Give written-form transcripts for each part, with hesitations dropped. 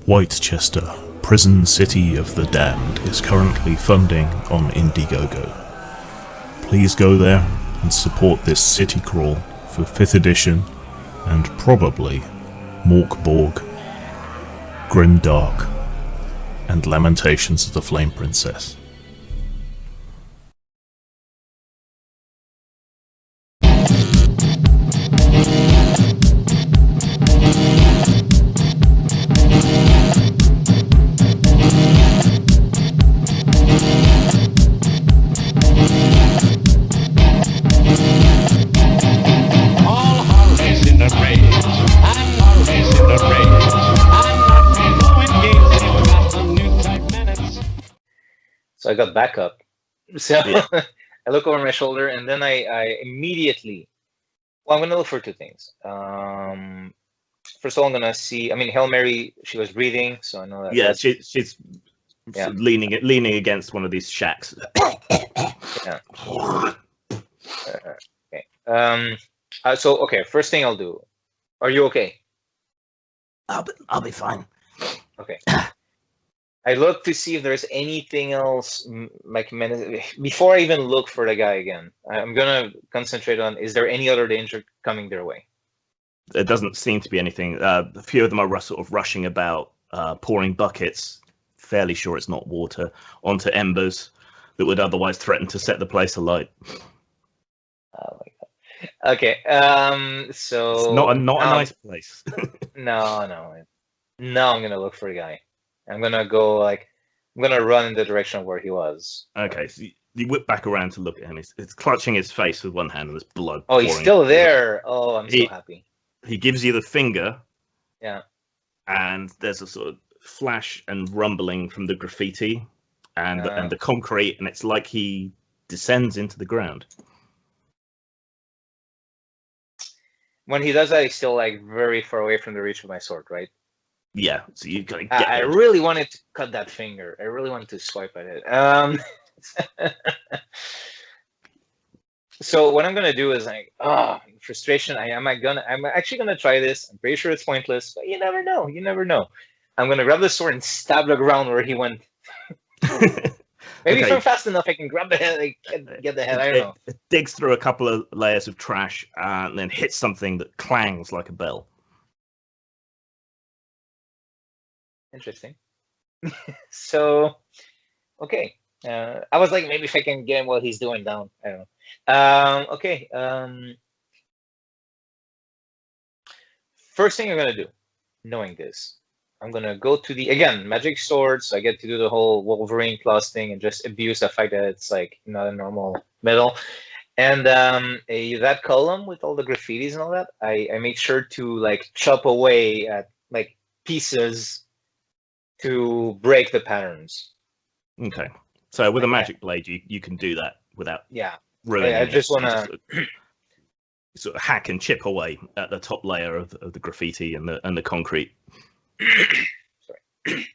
Whitechester, prison city of the damned, is currently funding on Indiegogo. Please go there and support this city crawl for 5th edition and probably Morkborg, Grimdark, and Lamentations of the Flame Princess. So I got backup. So yeah. I look over my shoulder, and then I immediately. Well, I'm gonna look for two things. First of all, I'm gonna see. I mean, Hail Mary. She was breathing, so I know that. Yeah, she's leaning against one of these shacks. Yeah. Okay. So okay. First thing I'll do. Are you okay? I'll be fine. Okay. I look to see if there's anything else, like, before I even look for the guy again. I'm gonna concentrate on, is there any other danger coming their way? There doesn't seem to be anything. A few of them are sort of rushing about, pouring buckets, fairly sure it's not water, onto embers that would otherwise threaten to set the place alight. Oh my god. Okay, so... It's not a nice place. No, I'm gonna look for a guy. I'm gonna go, I'm gonna run in the direction of where he was. Okay, so you whip back around to look at him. It's clutching his face with one hand and there's blood. Oh, he's still there. Oh, I'm so happy. He gives you the finger. Yeah. And there's a sort of flash and rumbling from the graffiti and the concrete, and it's like he descends into the ground. When he does that, he's still very far away from the reach of my sword, right? Yeah, so you gotta get I really wanted to cut that finger. I really wanted to swipe at it. So what I'm gonna do is frustration. I'm actually gonna try this. I'm pretty sure it's pointless, but you never know. You never know. I'm gonna grab the sword and stab the ground where he went. Maybe if I'm fast enough, I can grab the head, get the head. I don't know. It digs through a couple of layers of trash and then hits something that clangs like a bell. Interesting. So, okay. I was like, maybe if I can get him while he's doing down. I don't know. Okay. First thing I'm gonna do, knowing this, I'm gonna go to the magic sword, so I get to do the whole Wolverine plus thing and just abuse the fact that it's not a normal metal. And that column with all the graffitis and all that, I make sure to chop away at pieces to break the patterns. Okay, so with a magic blade, you can do that without ruining I just want to sort of hack and chip away at the top layer of the graffiti and the concrete. Sorry.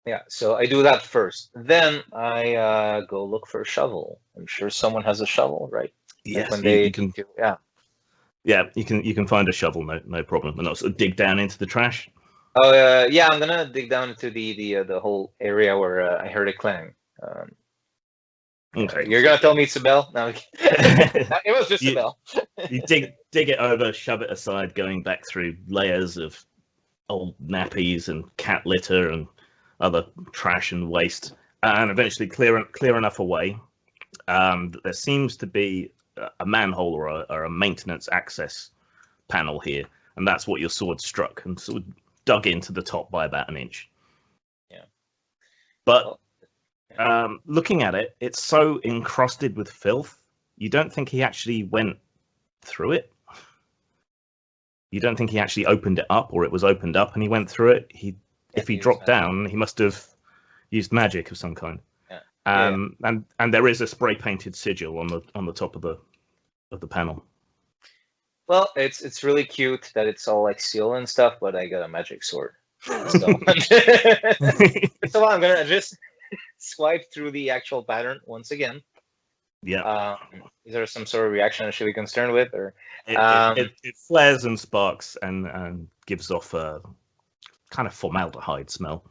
Yeah, so I do that first. Then I go look for a shovel. I'm sure someone has a shovel, right? Yes, you can. Yeah, you can find a shovel, no problem, and also dig down into the trash. Oh yeah, I'm gonna dig down into the whole area where I heard a clang. Okay, you're gonna tell me it's a bell? No, it was just a bell. You dig it over, shove it aside, going back through layers of old nappies and cat litter and other trash and waste, and eventually clear enough away that there seems to be a manhole or a maintenance access panel here, and that's what your sword struck and sort of dug into the top by about an inch. Yeah. But looking at it, it's so encrusted with filth, you don't think he actually went through it? You don't think he actually opened it up, or it was opened up and he went through it? If he dropped down, he must have used magic of some kind. Yeah. And there is a spray painted sigil on the top of the panel. Well, it's really cute that it's all seal and stuff, but I got a magic sword. So I'm gonna just swipe through the actual pattern once again. Yeah. Is there some sort of reaction I should be concerned with, or it flares and sparks and gives off kind of formaldehyde smell.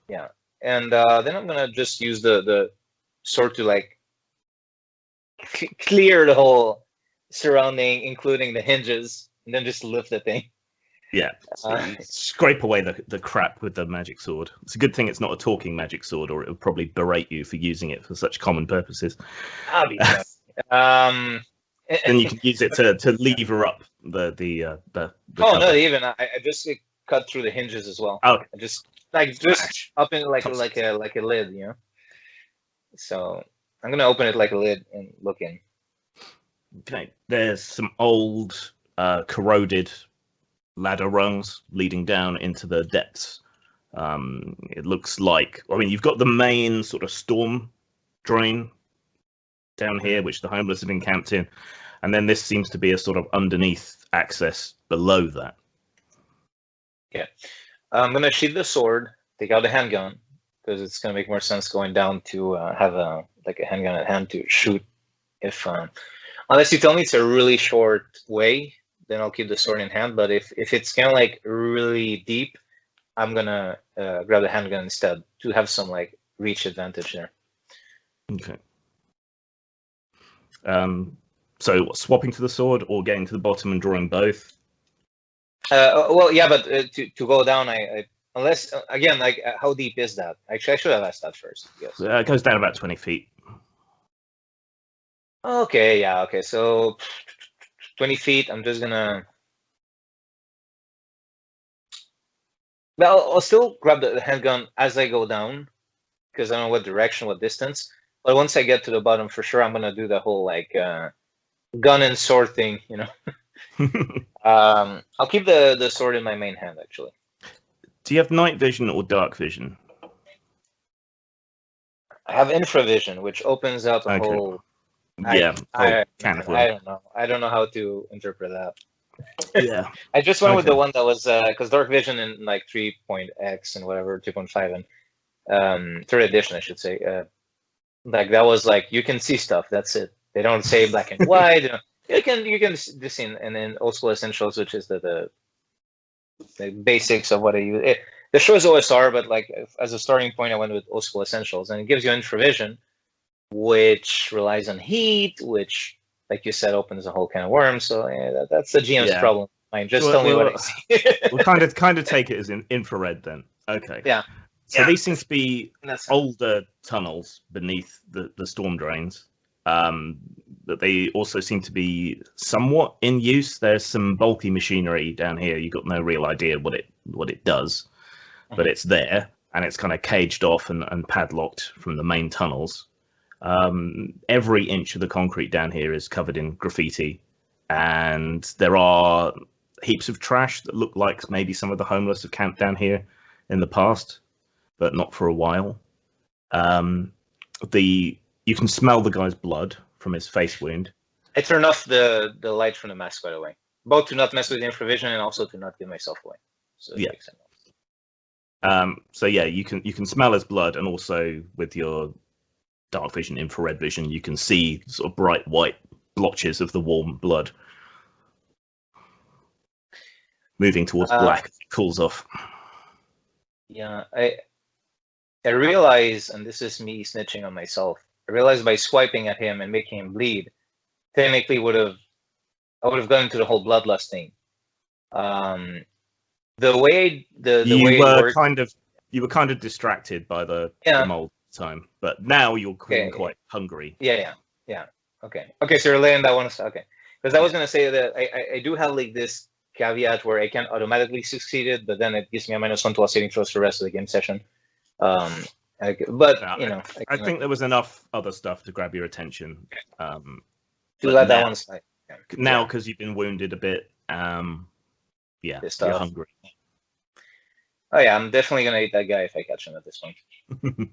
Yeah, and then I'm gonna just use the sword to like clear the whole surrounding, including the hinges, and then just lift the thing. Yeah, so you scrape away the crap with the magic sword. It's a good thing it's not a talking magic sword, or it would probably berate you for using it for such common purposes. I'll be Then you can use it to lever up the oh cover. no, even I just cut through the hinges as well. Okay. I just up in like a lid, you know. So I'm gonna open it like a lid and look in. Okay, there's some old corroded ladder rungs leading down into the depths. It looks like, I mean, you've got the main sort of storm drain down here, which the homeless have been camped in, and then this seems to be a sort of underneath access below that. Yeah, I'm gonna sheath the sword, take out the handgun, because it's gonna make more sense going down to have a handgun at hand to shoot. If unless you tell me it's a really short way, then I'll keep the sword in hand. But if it's kind of like really deep, I'm gonna grab the handgun instead to have some like reach advantage there. Okay. So what, swapping to the sword or getting to the bottom and drawing both? Well, yeah, but to go down, I unless again, like how deep is that? Actually, I should have asked that first. Yes. It goes down about 20 feet. Okay, yeah, okay. So 20 feet. I'm just gonna. Well, I'll still grab the handgun as I go down, because I don't know what direction, what distance. But once I get to the bottom, for sure, I'm gonna do the whole like gun and sword thing, you know. I'll keep the sword in my main hand, actually. Do you have night vision or dark vision? I have infravision, which opens up a whole. Yeah, I don't know. I don't know how to interpret that. Yeah, I just went with the one that was because dark vision in like 3.x and whatever 2.5 and third edition, I should say. Like that was like you can see stuff. That's it. They don't say black and white. You can just see, and then old school essentials, which is the basics of what I use. The show is OSR, but like as a starting point, I went with old school essentials, and it gives you infravision, which relies on heat, which, like you said, opens a whole can of worms. So yeah, that's the GM's problem. Fine, just tell me what I see. We'll kind of take it as infrared then. Okay. Yeah. So these seem to be older tunnels beneath the storm drains. But they also seem to be somewhat in use. There's some bulky machinery down here. You've got no real idea what it does, but it's there, and it's kind of caged off and padlocked from the main tunnels. Every inch of the concrete down here is covered in graffiti, and there are heaps of trash that look like maybe some of the homeless have camped down here in the past, but not for a while. You can smell the guy's blood from his face wound. I turn off the light from the mask, by the way, both to not mess with the infravision and also to not give myself away. So yeah. So yeah, you can smell his blood, and also with your dark vision, infrared vision, you can see sort of bright white blotches of the warm blood moving towards black. It cools off. Yeah, I realize, and this is me snitching on myself, I realized by swiping at him and making him bleed, technically I would have gone into the whole bloodlust thing. The way you were kind of distracted by the mold time, but now you're quite hungry. Yeah. Okay, so you're laying that one. Okay, because I was gonna say that I do have like this caveat where I can automatically succeed it, but then it gives me a -1 to all saving throws for the rest of the game session. But you know, I think there was enough other stuff to grab your attention. To let that one slide. Yeah. Now, because you've been wounded a bit, you're hungry. Oh yeah, I'm definitely gonna eat that guy if I catch him at this point.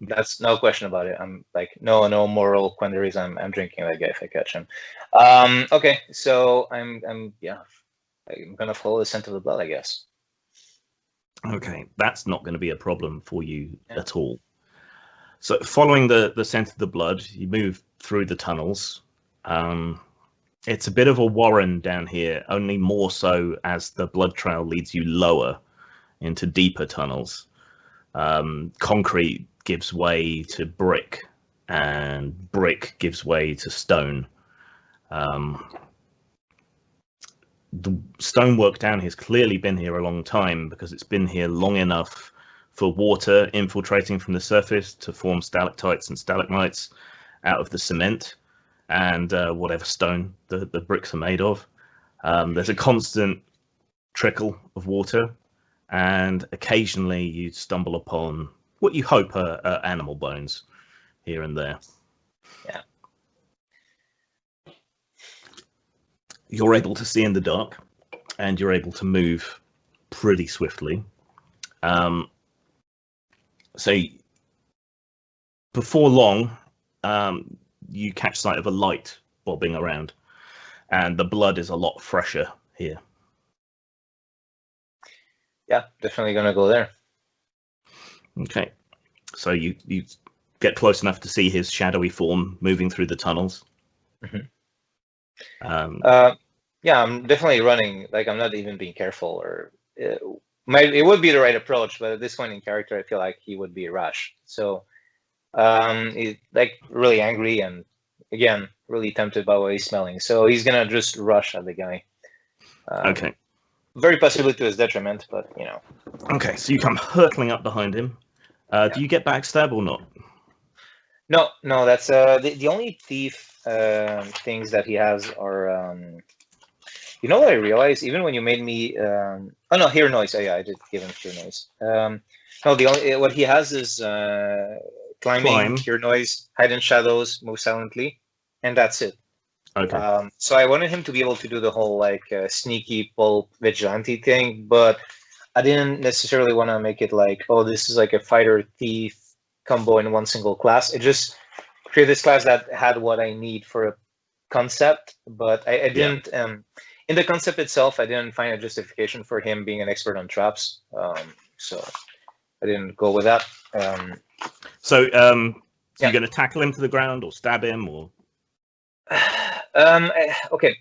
That's no question about it. I'm like no moral quandaries. I'm drinking that guy if I catch him. Okay, so I'm gonna follow the scent of the blood, I guess. Okay, that's not going to be a problem for you at all. So following the scent of the blood, you move through the tunnels. It's a bit of a warren down here, only more so as the blood trail leads you lower into deeper tunnels. Concrete gives way to brick, and brick gives way to stone. The stonework down here has clearly been here a long time, because it's been here long enough for water infiltrating from the surface to form stalactites and stalagmites out of the cement and whatever stone the bricks are made of. There's a constant trickle of water, and occasionally you stumble upon what you hope are animal bones here and there. Yeah. You're able to see in the dark, and you're able to move pretty swiftly. So before long, you catch sight of a light bobbing around, and the blood is a lot fresher here. Yeah, definitely gonna go there. Okay, so you get close enough to see his shadowy form moving through the tunnels. Mhm. Um, Yeah, I'm definitely running. Like, I'm not even being careful, or it would be the right approach, but at this point in character, I feel like he would be rash. So, he's like really angry, and again, really tempted by what he's smelling. So he's gonna just rush at the guy. okay. Very possibly to his detriment, but you know. Okay, so you come hurtling up behind him. Do you get backstab or not? No, that's the only thief things that he has are you know what I realized? Even when you made me oh no, hear noise. Oh yeah, I did give him hear noise. No, the only what he has is climbing, hear noise, hide in shadows, move silently, and that's it. Okay. So I wanted him to be able to do the whole like sneaky Pulp vigilante thing, but I didn't necessarily want to make it like, oh, this is like a fighter thief combo in one single class. It just created this class that had what I need for a concept, but I didn't. In the concept itself, I didn't find a justification for him being an expert on traps, so I didn't go with that. So you're going to tackle him to the ground or stab him or? Okay.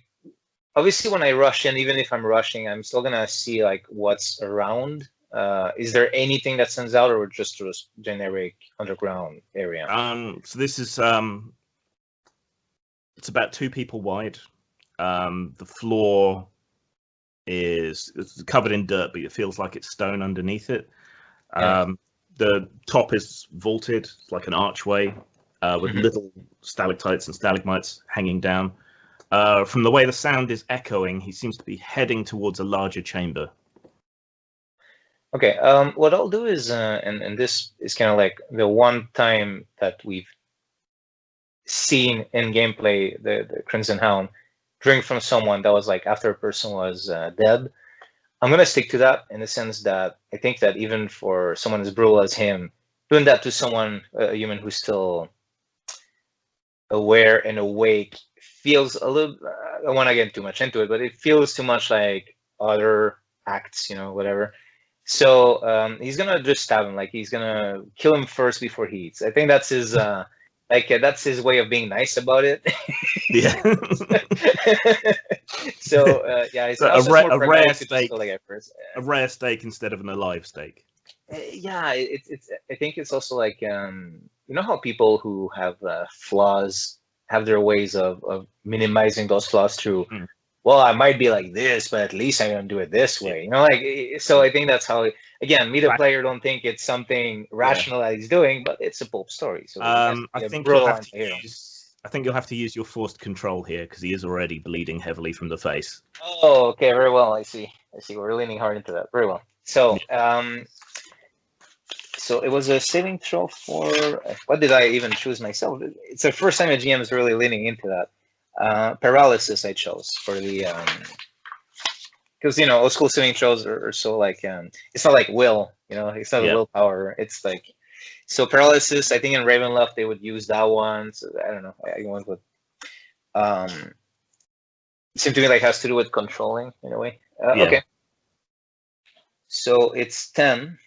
Obviously, when I rush in, even if I'm rushing, I'm still gonna see like what's around. Is there anything that stands out, or just a generic underground area? So this is it's about 2 people wide. The floor it's covered in dirt, but it feels like it's stone underneath it. The top is vaulted, like an archway, with little stalactites and stalagmites hanging down. From the way the sound is echoing, he seems to be heading towards a larger chamber. Okay, what I'll do is, and this is kind of like the one time that we've seen in gameplay the Crimson Hound drink from someone that was like after a person was dead. I'm going to stick to that in the sense that I think that even for someone as brutal as him, doing that to someone, a human who's still aware and awake, feels a little, I don't want to get too much into it, but it feels too much like other acts, you know, whatever. So he's going to just stab him, like he's going to kill him first before he eats. I think that's his, that's his way of being nice about it. Yeah. So yeah, it's so a rare steak. A rare steak instead of an alive steak. Yeah, it's. I think it's also like you know how people who have flaws have their ways of minimizing those flaws through. Well, I might be like this, but at least I'm gonna do it this way. You know, like so. I think that's how. Again, me the player don't think it's something rational that he's doing, but it's a Pulp story. So I think you'll have to use your forced control here because he is already bleeding heavily from the face. Oh, okay, very well. I see. We're leaning hard into that. Very well. So, so it was a saving throw for what did I even choose myself? It's the first time a GM is really leaning into that. Paralysis I chose for the because you know old school saving throws are so like it's not like will, you know, it's not a willpower. It's like. So paralysis, I think in Ravenloft they would use that one. So I don't know. I went with. It seemed to me like has to do with controlling in a way. Okay. So it's 10.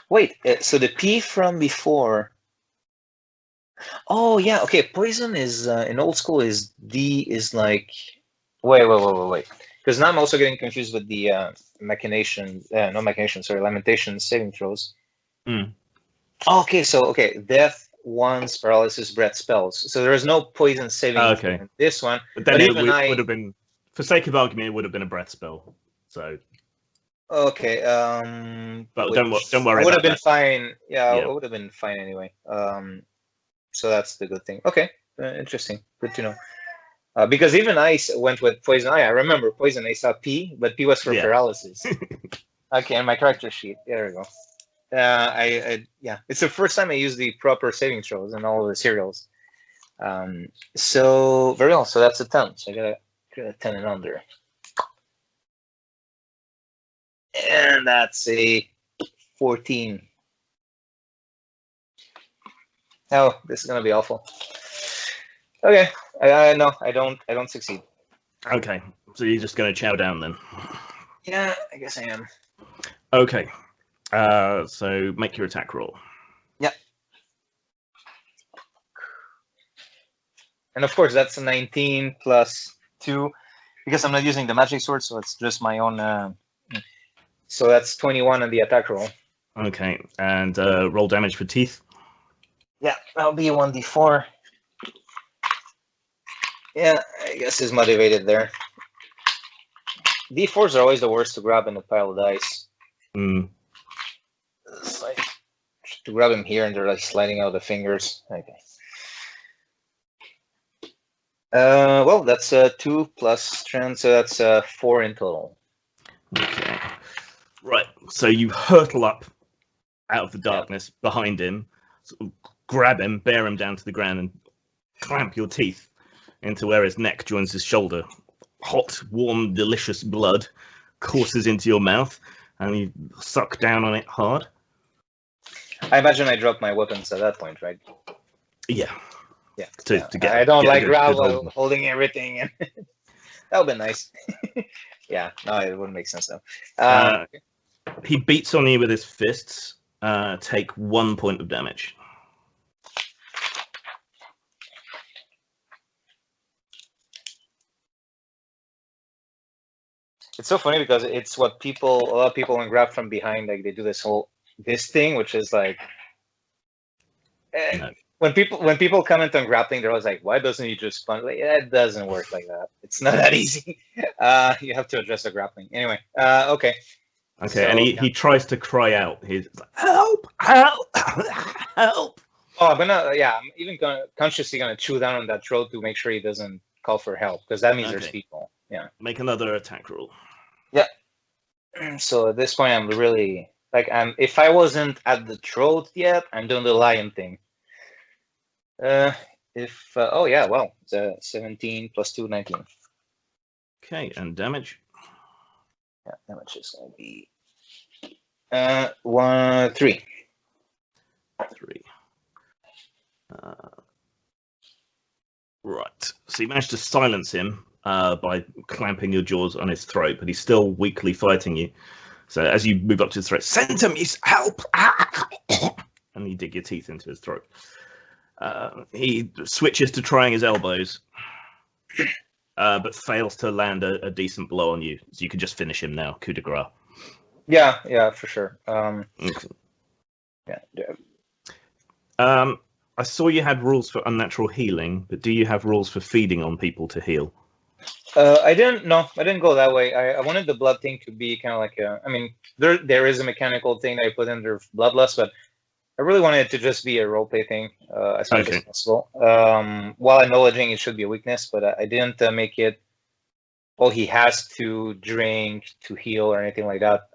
Wait. So the P from before. Oh yeah. Okay. Poison is in old school is D is like. Wait. Because now I'm also getting confused with the lamentation saving throws. Okay, so death, wounds, paralysis, breath, spells. So there is no poison saving throw in this one. But then it would have been, for sake of argument, it would have been a breath spell. So. Okay. But don't worry. I would have been fine. Yeah, it would have been fine anyway. So that's the good thing. Okay, interesting. Good to know. Because even I went with poison eye. I remember poison. I saw P, but P was for paralysis. Okay, and my character sheet. There we go. It's the first time I used the proper saving throws in all of the serials. So very well. So that's a 10. So I got a 10 and under. And that's a 14. Oh, this is gonna be awful. Okay, no, I don't succeed. Okay, so you're just gonna chow down then? Yeah, I guess I am. Okay, so make your attack roll. Yeah. And of course, that's a 19 plus 2, because I'm not using the magic sword, so it's just my own. So that's 21 on the attack roll. Okay, and roll damage for teeth. Yeah, that'll be 1d4. Yeah, I guess he's motivated there. D4s are always the worst to grab in a pile of dice. It's like to grab them here and they're like sliding out of the fingers. Okay. Well, that's 2 plus strength, so that's 4 in total. Okay. Right, so you hurtle up out of the darkness behind him, sort of grab him, bear him down to the ground, and clamp your teeth into where his neck joins his shoulder. Hot, warm, delicious blood courses into your mouth, and you suck down on it hard. I imagine I dropped my weapons at that point, right? Yeah. Yeah. To get. I don't like Raul holding everything, and that would be nice. Yeah, no, it wouldn't make sense though. He beats on you with his fists. Take 1 point of damage. It's so funny because it's what a lot of people when grab from behind, like they do this thing, which is like, No. when people comment on grappling, they're always like, why doesn't he just punch? Like, it doesn't work like that. It's not that easy. You have to address the grappling. Anyway, okay. Okay, So, and he tries to cry out. He's like, help, help, help. Oh, I'm even consciously gonna chew down on that throat to make sure he doesn't call for help, because that means there's people. Yeah. Make another attack roll. Yeah. So at this point, I'm really like, if I wasn't at the throat yet, I'm doing the lion thing. Well, it's a 17 plus 2, 19. Okay, and damage. Yeah, damage is gonna be 3. 3. Right. So you managed to silence him by clamping your jaws on his throat, but he's still weakly fighting you. So as you move up to his throat, Centimus, help! And you dig your teeth into his throat. He switches to trying his elbows, but fails to land a decent blow on you. So you can just finish him now, coup de grace. Yeah, for sure. I saw you had rules for unnatural healing, but do you have rules for feeding on people to heal? I didn't go that way. I wanted the blood thing to be kind of like there is a mechanical thing that I put under bloodlust, but I really wanted it to just be a roleplay thing as much as possible. While acknowledging it should be a weakness, but I didn't make it, well, he has to drink to heal or anything like that.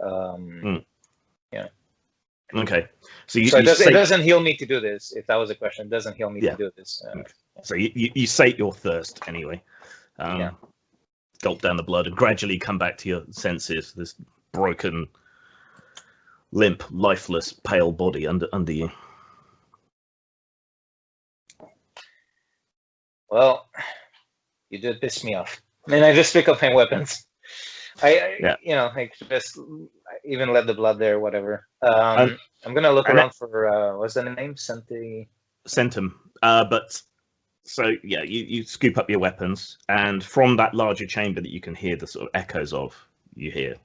Yeah. Okay. So it doesn't heal me to do this, if that was a question. It doesn't heal me to do this. So you sate your thirst anyway. Gulp down the blood and gradually come back to your senses. This broken, limp, lifeless, pale body under you. Well, you did piss me off. And I just pick up my weapons. I just even let the blood there, whatever. I'm gonna look around for what's the name? Centum. But So yeah, you scoop up your weapons, and from that larger chamber that you can hear the sort of echoes of, you hear.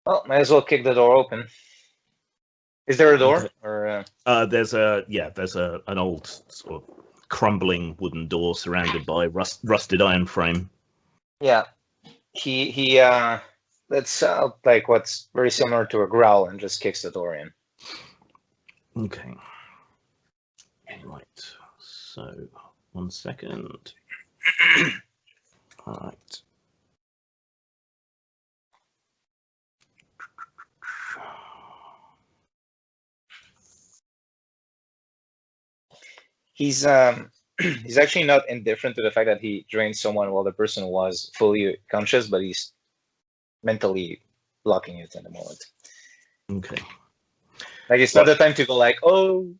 Well, might as well kick the door open. Is there a door? Or There's an old sort of crumbling wooden door surrounded by rusted iron frame. yeah, he that's like what's very similar to a growl, and just kicks the door in. Okay. Right. So 1 second. All right. He's he's actually not indifferent to the fact that he drained someone while the person was fully conscious, but he's mentally blocking it in the moment. Okay. Like it's not the time to go like, oh.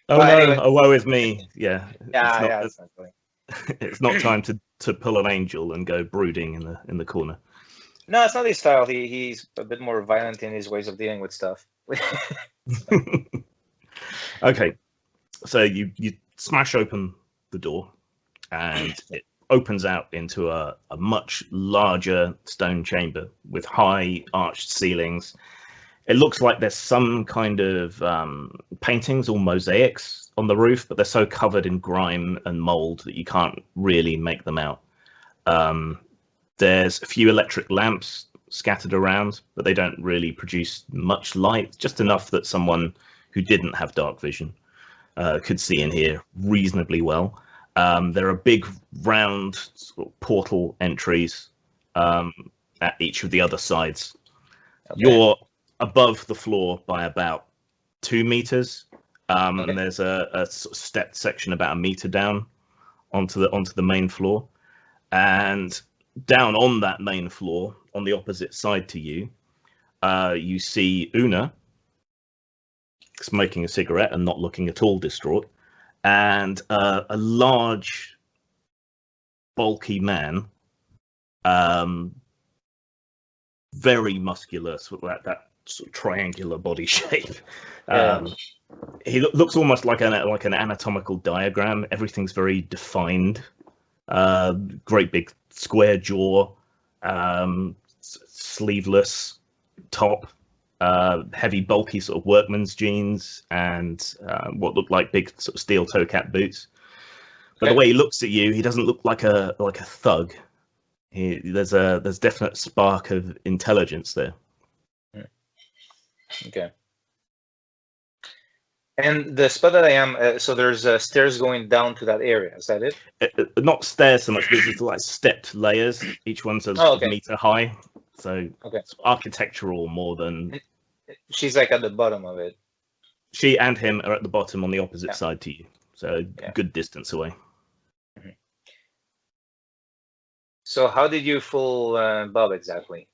Oh But no! anyway. Oh, woe is me. Yeah. Yeah, It's it's not funny. not, it's not time to pull an angel and go brooding in the corner. No, it's not his style. He's a bit more violent in his ways of dealing with stuff. Okay. So you smash open the door, and it opens out into a much larger stone chamber with high arched ceilings. It looks like there's some kind of paintings or mosaics on the roof, but they're so covered in grime and mold that you can't really make them out. There's a few electric lamps scattered around, but they don't really produce much light, just enough that someone who didn't have dark vision could see in here reasonably well. There are big round sort of portal entries at each of the other sides. Okay. You're above the floor by about 2 meters, okay. And there's a sort of stepped section about 1 meter down onto the main floor, and down on that main floor, on the opposite side to you, you see Una smoking a cigarette and not looking at all distraught, and a large, bulky man, very muscular, sort of that sort of triangular body shape. He looks almost like an anatomical diagram. Everything's very defined. Great big square jaw, sleeveless top, heavy bulky sort of workman's jeans, and what look like big sort of steel toe cap boots. But the way he looks at you, he doesn't look like a thug. There's definite spark of intelligence there. Okay. And the spot that I am, so there's stairs going down to that area. Is that it? Not stairs so much. This is like stepped layers. Each one's a meter high. So it's architectural more than. She's like at the bottom of it. She and him are at the bottom on the opposite side to you. So a good distance away. Mm-hmm. So how did you fool Bob exactly?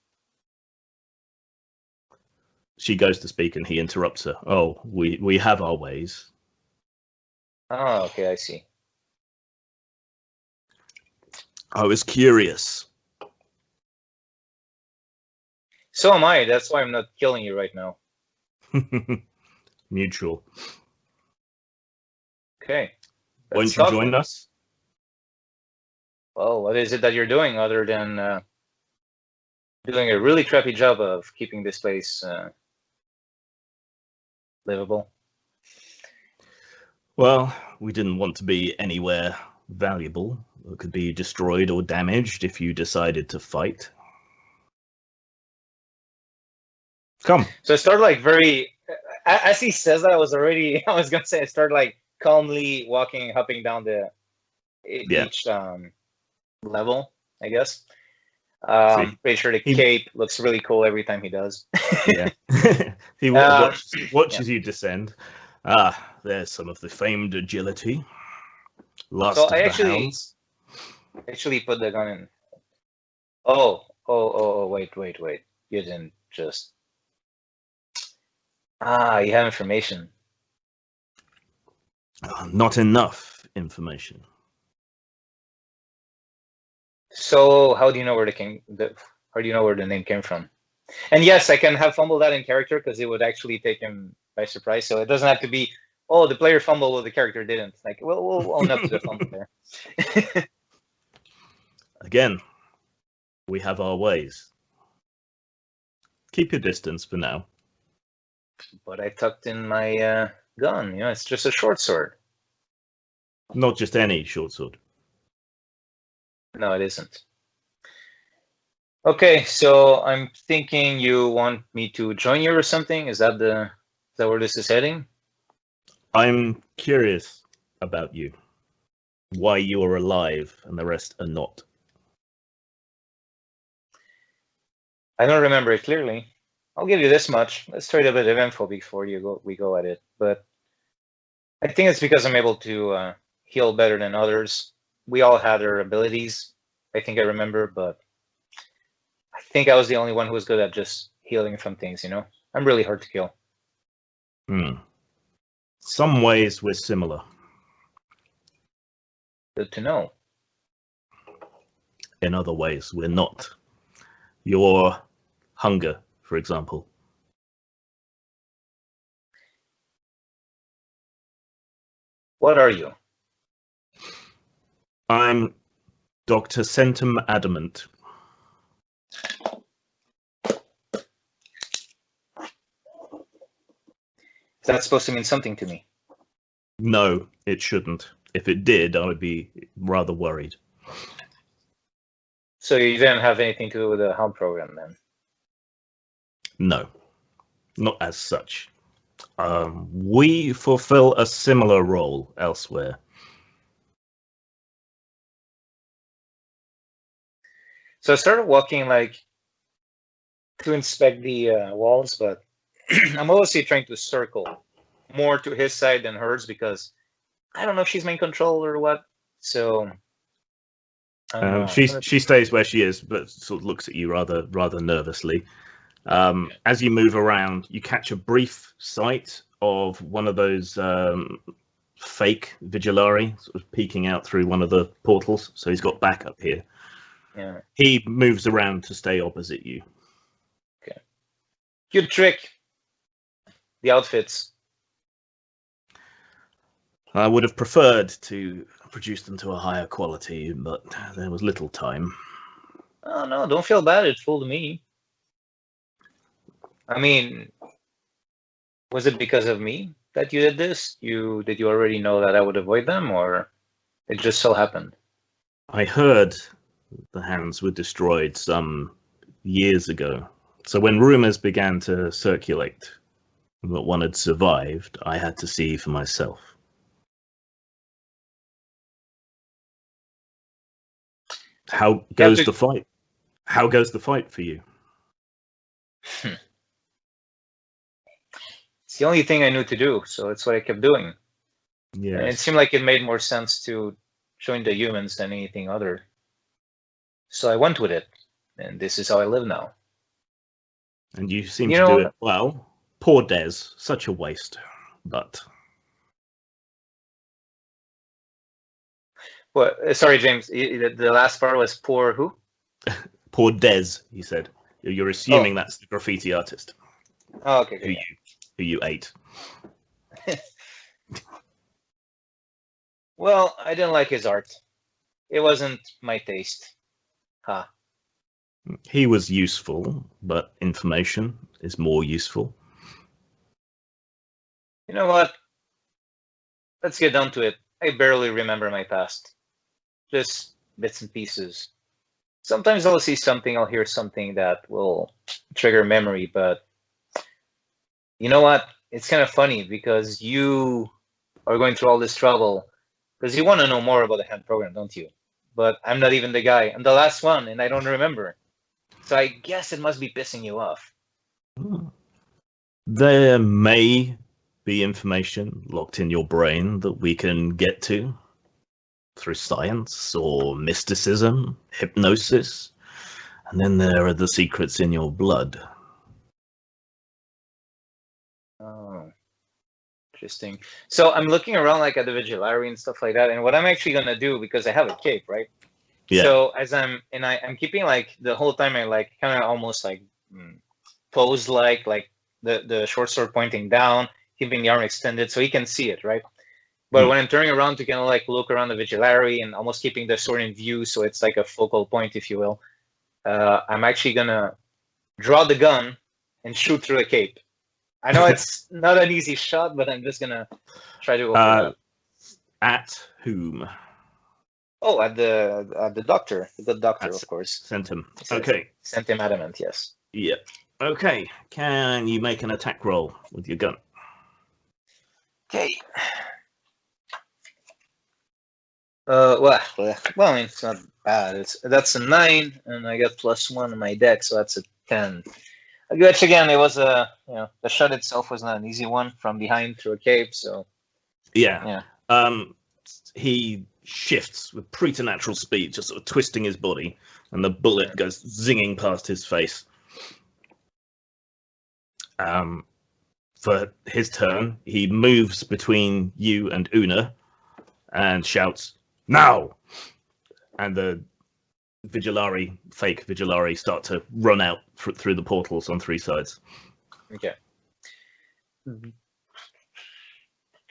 She goes to speak and he interrupts her. Oh, we have our ways. Oh, okay, I see. I was curious. So am I. That's why I'm not killing you right now. Mutual. Okay. Won't you join us? Well, what is it that you're doing other than doing a really crappy job of keeping this place livable? Well, we didn't want to be anywhere valuable. It could be destroyed or damaged if you decided to fight. Come. So I started like as he says that, I was gonna say I started like calmly walking, hopping down each level, I guess. Pretty sure the cape looks really cool every time he does. Yeah. He watches you descend. There's some of the famed agility. Last so of I the actually hounds. put the gun in. Oh, wait. You didn't just... you have information. Not enough information. So how do you know where how do you know where the name came from? And yes, I can have fumbled that in character because it would actually take him by surprise. So it doesn't have to be, oh, the player fumbled, well, the character didn't. Like, we'll own up to the fumble there. Again, we have our ways. Keep your distance for now. But I tucked in my gun. It's just a short sword. Not just any short sword. No, it isn't. Okay, so I'm thinking you want me to join you or something? Is that where this is heading? I'm curious about you. Why you are alive and the rest are not. I don't remember it clearly. I'll give you this much. Let's trade a bit of info before we go at it. But I think it's because I'm able to heal better than others. We all had our abilities, I think I remember, but I think I was the only one who was good at just healing from things, I'm really hard to kill. Some ways we're similar. Good to know. In other ways, we're not. Your hunger, for example. What are you? I'm Dr. Centum Adamant. Is that supposed to mean something to me? No, it shouldn't. If it did, I would be rather worried. So you didn't have anything to do with the Hound program then? No, not as such. We fulfill a similar role elsewhere. So I started walking to inspect the walls, but I'm obviously trying to circle more to his side than hers because I don't know if she's main control or what. So she stays where she is, but sort of looks at you rather nervously. As you move around, you catch a brief sight of one of those fake vigilante sort of peeking out through one of the portals. So he's got backup here. Yeah. He moves around to stay opposite you. Okay. Good trick. The outfits. I would have preferred to produce them to a higher quality, but there was little time. Oh no, don't feel bad. It fooled me. I mean, was it because of me that you did this? Did you already know that I would avoid them, or it just so happened? I heard the Hounds were destroyed some years ago. So when rumors began to circulate that one had survived, I had to see for myself. How goes the fight? How goes the fight for you? It's the only thing I knew to do, so it's what I kept doing. Yeah. And it seemed like it made more sense to join the humans than anything other. So I went with it, and this is how I live now. And you seem to do it well. Poor Des, such a waste. But what? Sorry, James. The last part was poor who? Poor Des, you said. You're assuming that's the graffiti artist. Oh, okay. Who you ate. Well, I didn't like his art. It wasn't my taste. Ha. He was useful, but information is more useful. You know what? Let's get down to it. I barely remember my past. Just bits and pieces. Sometimes I'll see something, I'll hear something that will trigger memory, but you know what? It's kind of funny because you are going through all this trouble because you want to know more about the Hound program, don't you? But I'm not even the guy. I'm the last one, and I don't remember. So I guess it must be pissing you off. There may be information locked in your brain that we can get to through science or mysticism, hypnosis, and then there are the secrets in your blood. Oh, interesting. So I'm looking around at the vigilante and stuff like that, and what I'm actually gonna do, because I have a cape, right? Yeah. So as I'm keeping the whole time I kind of almost pose the short sword pointing down, keeping the arm extended so he can see it, right? But when I'm turning around to kind of like look around the vigilante and almost keeping the sword in view, so it's like a focal point, if you will, I'm actually gonna draw the gun and shoot through the cape. I know it's not an easy shot, but I'm just gonna try to go for that. At whom? Oh, at the doctor, the good doctor, of course. Sent him. Okay. Sent him adamant, yes. Yeah. Okay. Can you make an attack roll with your gun? Okay. Well, I mean, it's not bad. That's a 9, and I got +1 on my deck, so that's a 10. Which again, it was the shot itself was not an easy one from behind through a cape, so yeah. He shifts with preternatural speed, just sort of twisting his body, and the bullet goes zinging past his face. For his turn, he moves between you and Una and shouts, "Now!" And the fake vigilante start to run out through the portals on 3 sides. Okay.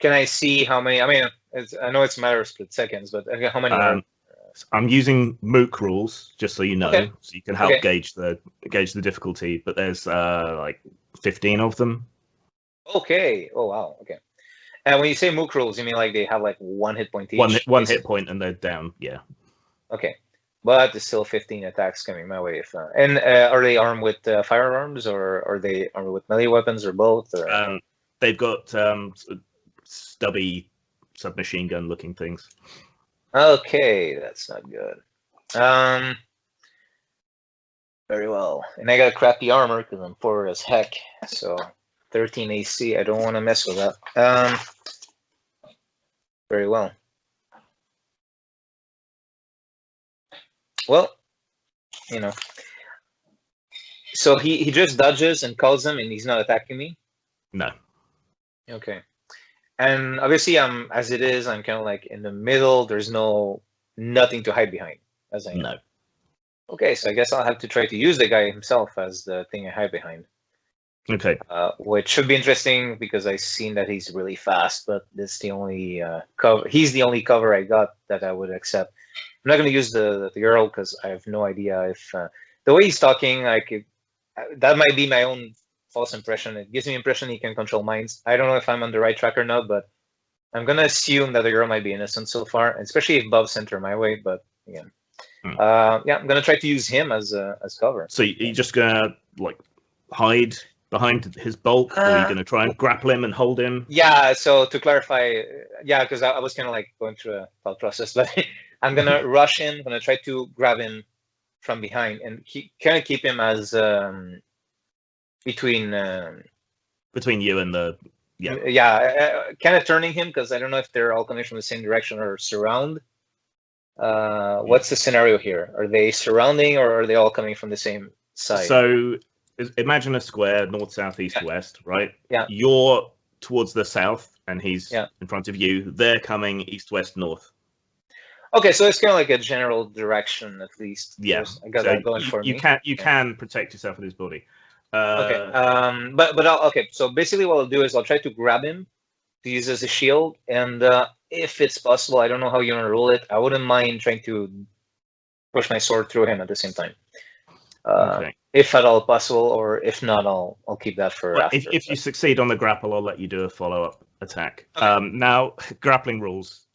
Can I see how many? I mean, I know it's a matter of split seconds, but how many? I'm using MOOC rules, just so you know, okay. so you can help gauge the difficulty. But there's like 15 of them. Okay. Oh wow. Okay. And when you say MOOC rules, you mean like they have like 1 hit point each? One hit point, and they're down. Yeah. Okay. But there's still 15 attacks coming my way. And are they armed with firearms, or are they armed with melee weapons, or both? Or? They've got stubby submachine gun looking things. Okay, that's not good. Very well. And I got crappy armor because I'm forward as heck. So 13 AC. I don't want to mess with that. Very well. Well, so he just dodges and calls him, and he's not attacking me? No. Okay. And obviously, as it is, I'm kind of like in the middle. There's nothing to hide behind, as I know. No. Okay, so I guess I'll have to try to use the guy himself as the thing I hide behind. Okay. Which should be interesting because I've seen that he's really fast, but that's the only cover. He's the only cover I got that I would accept. I'm not going to use the girl because I have no idea if the way he's talking, that might be my own false impression. It gives me the impression he can control minds. I don't know if I'm on the right track or not, but I'm going to assume that the girl might be innocent so far, especially if Bob sent her my way. But again, I'm going to try to use him as cover. So you're just going to like hide behind his bulk, or are you going to try and grapple him and hold him? Yeah, so to clarify, because I was kind of like going through a thought process, but I'm going to rush in, I'm going to try to grab him from behind and kind of keep him as between you and the... kind of turning him, because I don't know if they're all coming from the same direction or surround. What's the scenario here? Are they surrounding, or are they all coming from the same side? So imagine a square, north, south, east, west, right? Yeah. You're towards the south, and he's in front of you. They're coming east, west, north. Okay, so it's kind of like a general direction, at least. Yeah. I got that going for me. You can protect yourself with his body. Okay. Okay. So basically, what I'll do is I'll try to grab him to use as a shield, and if it's possible, I don't know how you want to roll it. I wouldn't mind trying to push my sword through him at the same time. If at all possible, or if not, I'll keep that for after. If you succeed on the grapple, I'll let you do a follow-up attack. Okay. Now, grappling rules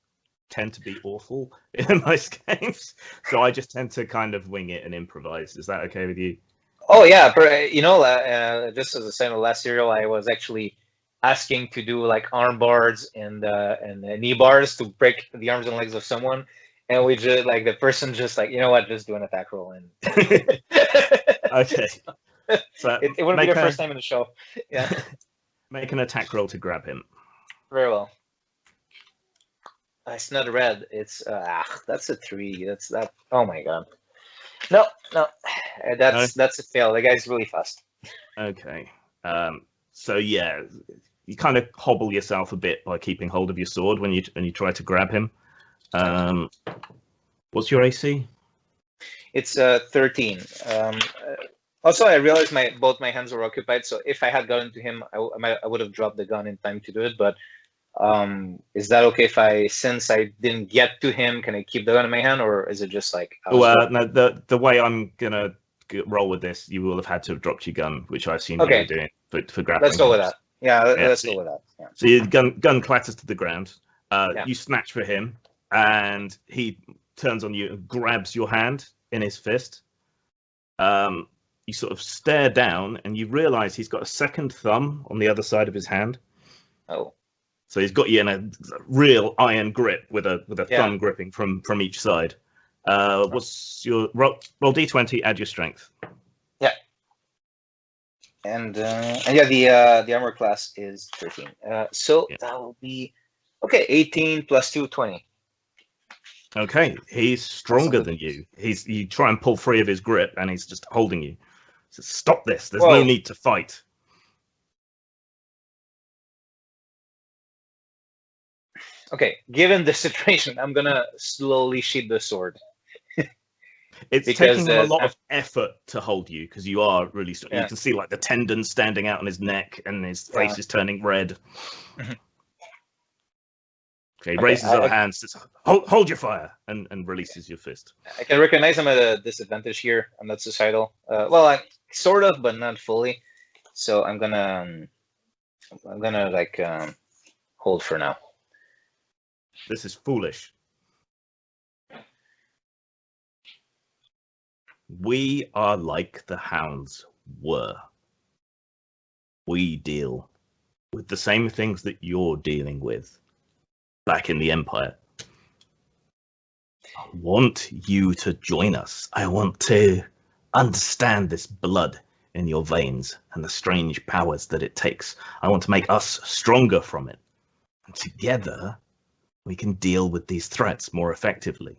tend to be awful in most games, so I just tend to kind of wing it and improvise. Is that okay with you? Oh yeah, just as a sign of last serial, I was actually asking to do like arm bars and knee bars to break the arms and legs of someone, and we just like the person just like, you know what, just do an attack roll and. Okay. So it wouldn't be the first time in the show. Yeah. Make an attack roll to grab him. Very well. It's not red. It's that's a 3. That's that. Oh my god. No. That's a fail. The guy's really fast. Okay. So yeah, you kind of hobble yourself a bit by keeping hold of your sword when you try to grab him. What's your AC? It's 13. Also, I realized both my hands were occupied, so if I had gotten to him, I would have dropped the gun in time to do it. But is that okay if since I didn't get to him, can I keep the gun in my hand, or is it just like? Well, no, the way I'm gonna roll with this, you will have had to have dropped your gun, which I assume you were doing for grappling. Let's go with that. Yeah, let's so, go with that. Yeah. So your gun clatters to the ground. Yeah. You snatch for him, and he turns on you and grabs your hand in his fist. You sort of stare down, and you realise he's got a second thumb on the other side of his hand. Oh. So he's got you in a real iron grip with a thumb gripping from each side. What's your roll d20? Add your strength. Yeah. And yeah, the armor class is 13. So that will be okay. 18 plus 2, 20. Okay, he's stronger than you. You try and pull free of his grip, and he's just holding you. So stop this. There's no need to fight. Okay, given the situation, I'm gonna slowly sheath the sword. It's taking him a lot of effort to hold you because you are really strong. Yeah. You can see like the tendons standing out on his neck, and his face is turning red. Okay, he raises his other hand, says, hold your fire, and releases your fist. I can recognize I'm at a disadvantage here. I'm not suicidal. Well, sort of, but not fully. So I'm gonna like hold for now. This is foolish. We are like the hounds were. We deal with the same things that you're dealing with back in the Empire. I want you to join us. I want to understand this blood in your veins and the strange powers that it takes. I want to make us stronger from it. And together, we can deal with these threats more effectively.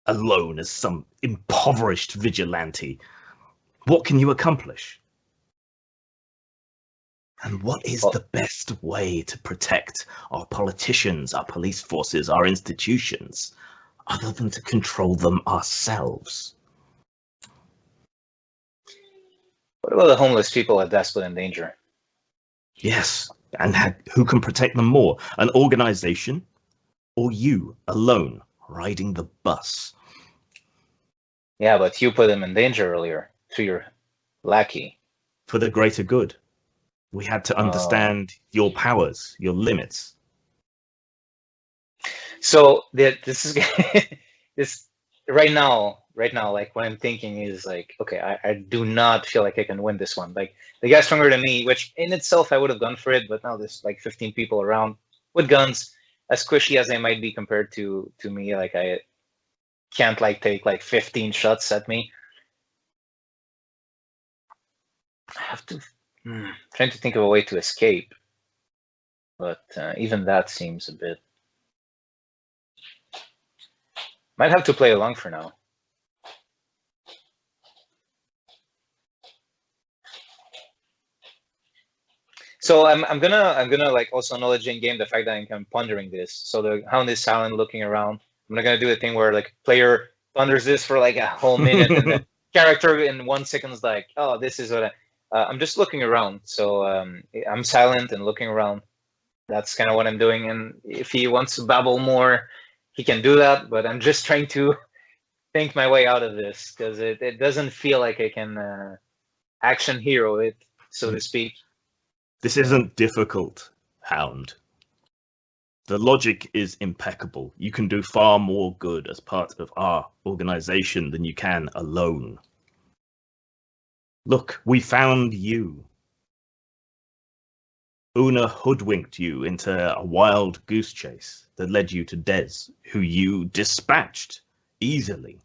Alone as some impoverished vigilante, what can you accomplish? And what is the best way to protect our politicians, our police forces, our institutions, other than to control them ourselves? What about the homeless people at desperate and danger? Yes, and who can protect them more? An organization, or you alone riding the bus? Yeah, but you put them in danger earlier through your lackey. For the greater good. We had to understand your powers, your limits. So this is this right now, like what I'm thinking is like, okay, I do not feel like I can win this one. Like the guy's stronger than me, which in itself I would have gone for it, but now there's like 15 people around with guns, as squishy as they might be compared to me. Like I can't like take like 15 shots at me. I have to trying to think of a way to escape, but even that seems a bit. Might have to play along for now. So I'm gonna like also acknowledge in game the fact that I'm pondering this. So the hound is silent, looking around. I'm not gonna do a thing where like player ponders this for like a whole minute and the character in 1 second is like, oh, this is what I'm just looking around. So I'm silent and looking around. That's kind of what I'm doing. And if he wants to babble more, he can do that. But I'm just trying to think my way out of this because it doesn't feel like I can action hero it, so to speak. This isn't difficult, Hound. The logic is impeccable. You can do far more good as part of our organization than you can alone. Look, we found you. Una hoodwinked you into a wild goose chase that led you to Des, who you dispatched easily.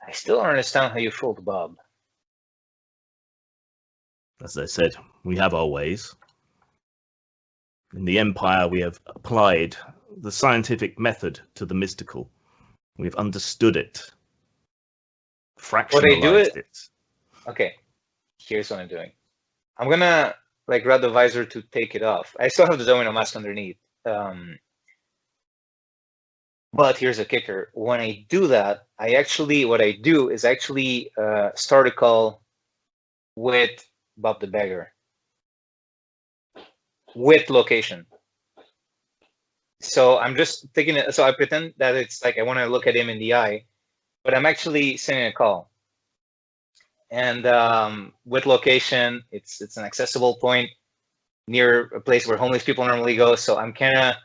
I still don't understand how you fooled Bob. As I said, we have our ways. In the Empire, we have applied the scientific method to the mystical. We've understood it. Fractionalized it. Okay, here's what I'm doing. I'm gonna like grab the visor to take it off. I still have the domino mask underneath. What But here's a kicker. When I do that, what I do is actually start a call with Bob the Beggar with location. So I'm just taking it. So I pretend that it's like I want to look at him in the eye, but I'm actually sending a call. And with location, it's an accessible point near a place where homeless people normally go. So I'm kind of,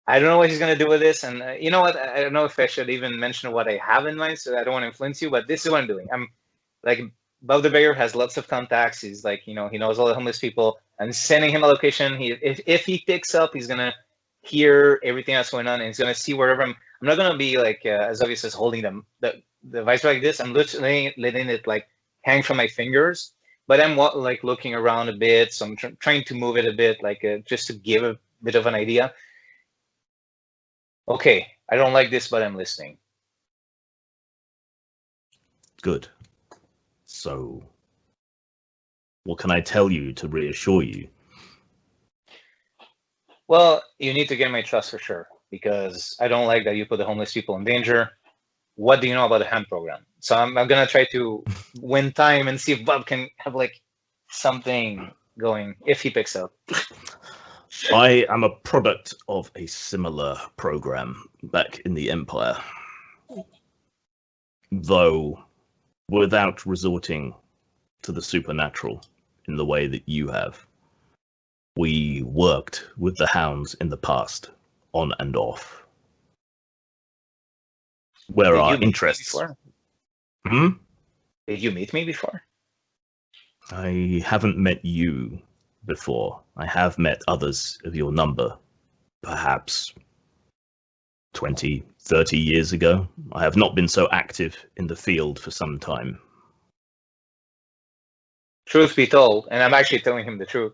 I don't know what he's gonna do with this. And you know what? I don't know if I should even mention what I have in mind, so I don't want to influence you. But this is what I'm doing. I'm like, Bob the Beggar has lots of contacts. He's like, he knows all the homeless people. I'm sending him a location. If he picks up, he's gonna hear everything that's going on, and he's gonna see wherever I'm not gonna be like as obvious as holding the device like this. I'm literally letting it like hang from my fingers, but I'm like looking around a bit. So I'm trying to move it a bit, like just to give a bit of an idea. Okay, I don't like this, but I'm listening. Good. So, what can I tell you to reassure you? Well, you need to get my trust for sure, because I don't like that you put the homeless people in danger. What do you know about the hemp program? So I'm gonna try to win time and see if Bob can have like something going if he picks up. I am a product of a similar program back in the Empire, though without resorting to the supernatural in the way that you have. We worked with the Hounds in the past, on and off. Where Did our you meet me interests. before? Did you meet me before? I haven't met you before. I have met others of your number, perhaps 20, 30 years ago. I have not been so active in the field for some time. Truth be told, and I'm actually telling him the truth,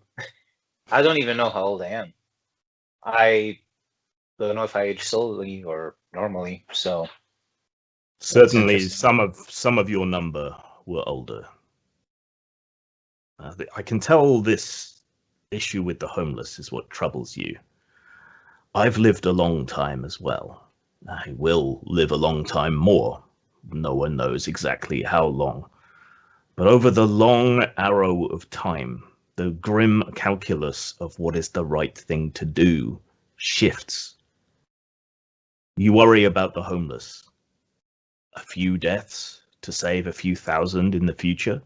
I don't even know how old I am. I don't know if I age slowly or normally, so Certainly, interesting. some of your number were older. I can tell this issue with the homeless is what troubles you. I've lived a long time as well. I will live a long time more. No one knows exactly how long. But over the long arrow of time, the grim calculus of what is the right thing to do shifts. You worry about the homeless. A few deaths to save a few thousand in the future.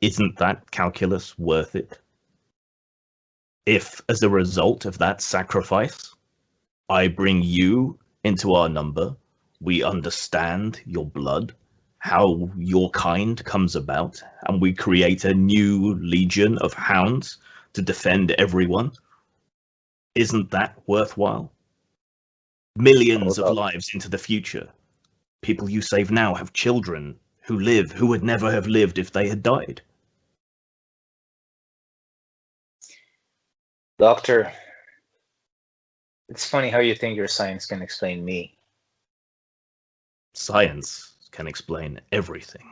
Isn't that calculus worth it? If, as a result of that sacrifice, I bring you into our number, we understand your blood, how your kind comes about, and we create a new legion of hounds to defend everyone, isn't that worthwhile? Millions of lives into the future. People you save now have children who live, who would never have lived if they had died. Doctor, it's funny how you think your science can explain me. Science can explain everything.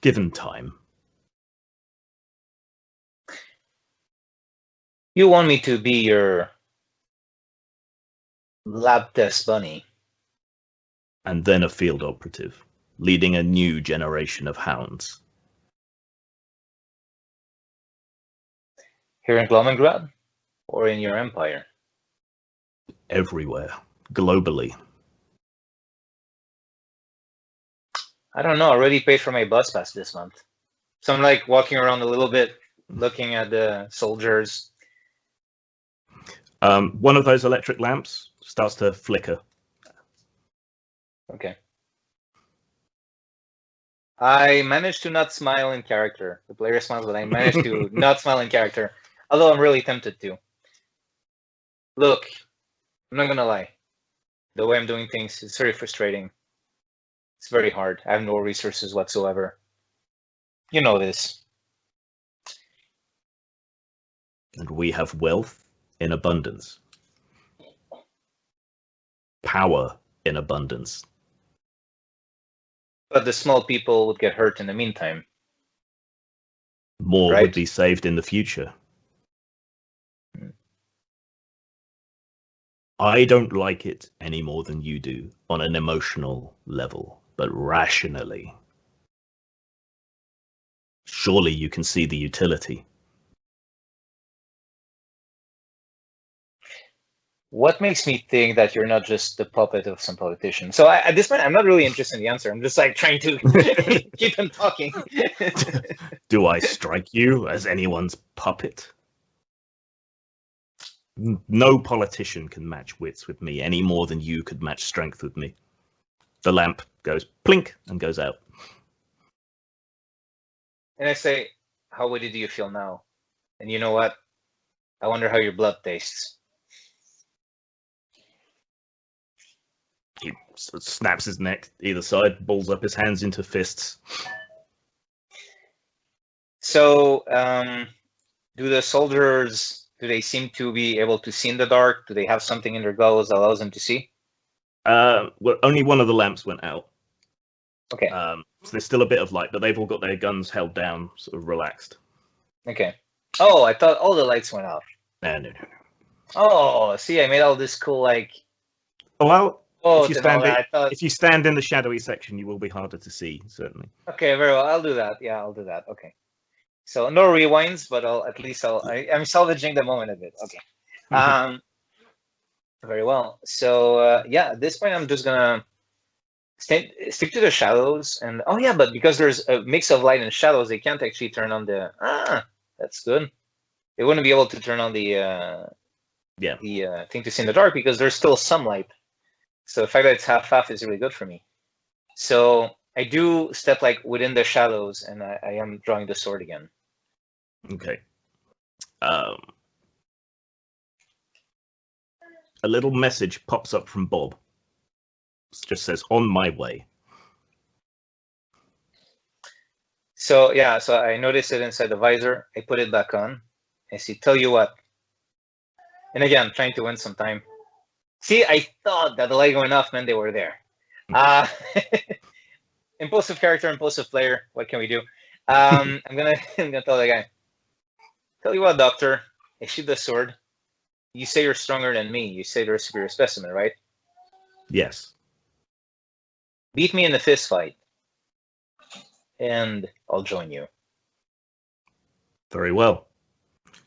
Given time. You want me to be your lab test bunny? And then a field operative, leading a new generation of hounds. Here in Glomengrad? Or in your empire? Everywhere, globally. I don't know, I already paid for my bus pass this month. So I'm like walking around a little bit, looking at the soldiers. One of those electric lamps starts to flicker. Okay. I managed to not smile in character. The player smiles, but I managed to not smile in character. Although I'm really tempted to. Look, I'm not gonna lie. The way I'm doing things is very frustrating. It's very hard. I have no resources whatsoever. You know this. And we have wealth in abundance. Power in abundance. But the small people would get hurt in the meantime. More Right? would be saved in the future. I don't like it any more than you do on an emotional level, but rationally. Surely you can see the utility. What makes me think that you're not just the puppet of some politician? So at this point, I'm not really interested in the answer. I'm just like trying to keep him talking. Do I strike you as anyone's puppet? No politician can match wits with me any more than you could match strength with me. The lamp goes plink and goes out. And I say, how witty do you feel now? And you know what? I wonder how your blood tastes. He snaps his neck either side, balls up his hands into fists. So, do the soldiers, do they seem to be able to see in the dark? Do they have something in their goggles that allows them to see? Well, only one of the lamps went out. Okay. So there's still a bit of light, but they've all got their guns held down, sort of relaxed. Okay. Oh, I thought all the lights went off. No. Oh, see, I made all this cool, like... Well, Oh, if you stand in the shadowy section, you will be harder to see, certainly. Okay, very well. I'll do that. Yeah, I'll do that. Okay. So no rewinds, but I'm salvaging the moment a bit. Okay. Very well. So yeah, at this point, I'm just gonna stick to the shadows. And oh yeah, but because there's a mix of light and shadows, they can't actually turn on the. That's good. They wouldn't be able to turn on the thing to see in the dark because there's still some light. So the fact that it's half is really good for me. So I do step like within the shadows, and I am drawing the sword again. Okay. A little message pops up from Bob. It just says, "On my way." So yeah, so I noticed it inside the visor. I put it back on. I see, tell you what. And again, trying to win some time. See, I thought that the light going off meant they were there. Impulsive character, impulsive player. What can we do? I'm gonna tell the guy. Tell you what, Doctor. I shoot the sword. You say you're stronger than me. You say you're a superior specimen, right? Yes. Beat me in the fist fight, and I'll join you. Very well.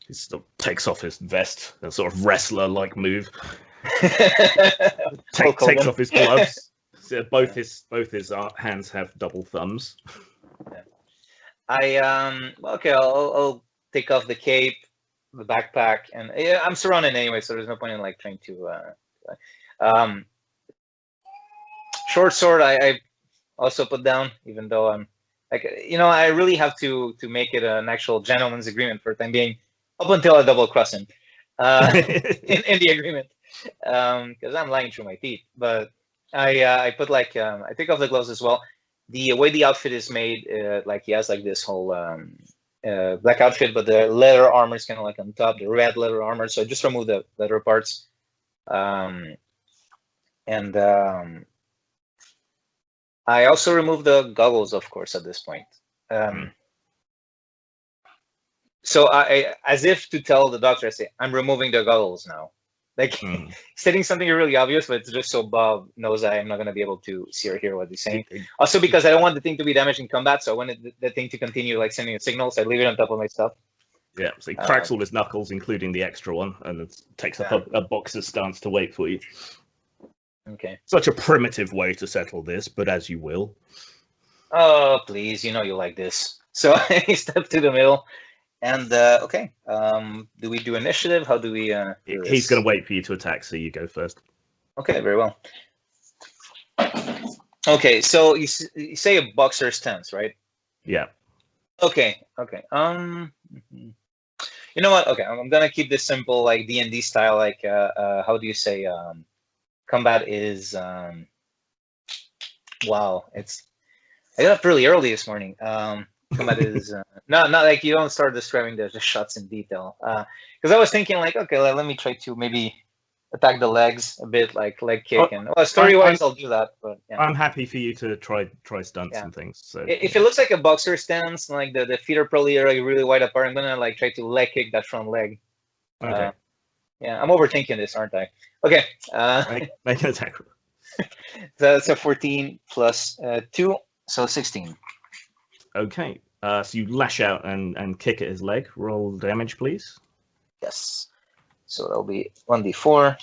He sort of takes off his vest, a sort of wrestler-like move. Takes off his gloves. So both his hands have double thumbs. Okay. I'll take off the cape, the backpack, and I'm surrounded anyway, so there's no point in like trying to. Short sword. I also put down, even though I'm like I really have to make it an actual gentleman's agreement for the time being, up until I double cross him in the agreement. Because I'm lying through my teeth, but I put like I take off the gloves as well. The way the outfit is made, like he has like this whole black outfit, but the leather armor is kind of like on top, the red leather armor. So I just remove the leather parts, and I also remove the goggles, of course, at this point. So I, as if to tell the doctor, I say, I'm removing the goggles now. Like stating something really obvious, but it's just so Bob knows I am not going to be able to see or hear what he's saying. Also, because I don't want the thing to be damaged in combat, so I wanted the thing to continue like sending a signal, so I leave it on top of my stuff. Yeah, so he cracks all his knuckles, including the extra one, and it takes up a boxer's stance to wait for you. Okay. Such a primitive way to settle this, but as you will. Oh, please, you like this. So I step to the middle. And okay, do we do initiative? How do we? Do He's going to wait for you to attack, so you go first. Okay, very well. Okay, so you say a boxer stance, right? Yeah. Okay. You know what? Okay, I'm gonna keep this simple, like D&D style. Like, how do you say? Combat is. Wow, I got up really early this morning. Combat is not like you don't start describing the shots in detail. Because I was thinking like, okay, let me try to maybe attack the legs a bit, like leg kick, and story wise I'll do that. But yeah. I'm happy for you to try stunts and things. So if it looks like a boxer stance, like the feet are probably like really wide apart, I'm gonna like try to leg kick that front leg. Okay. Yeah, I'm overthinking this, aren't I? Okay. Make an attack roll. So that's a 14 plus 2, so 16. Okay. So you lash out and kick at his leg. Roll damage, please. Yes. So that'll be 1d4.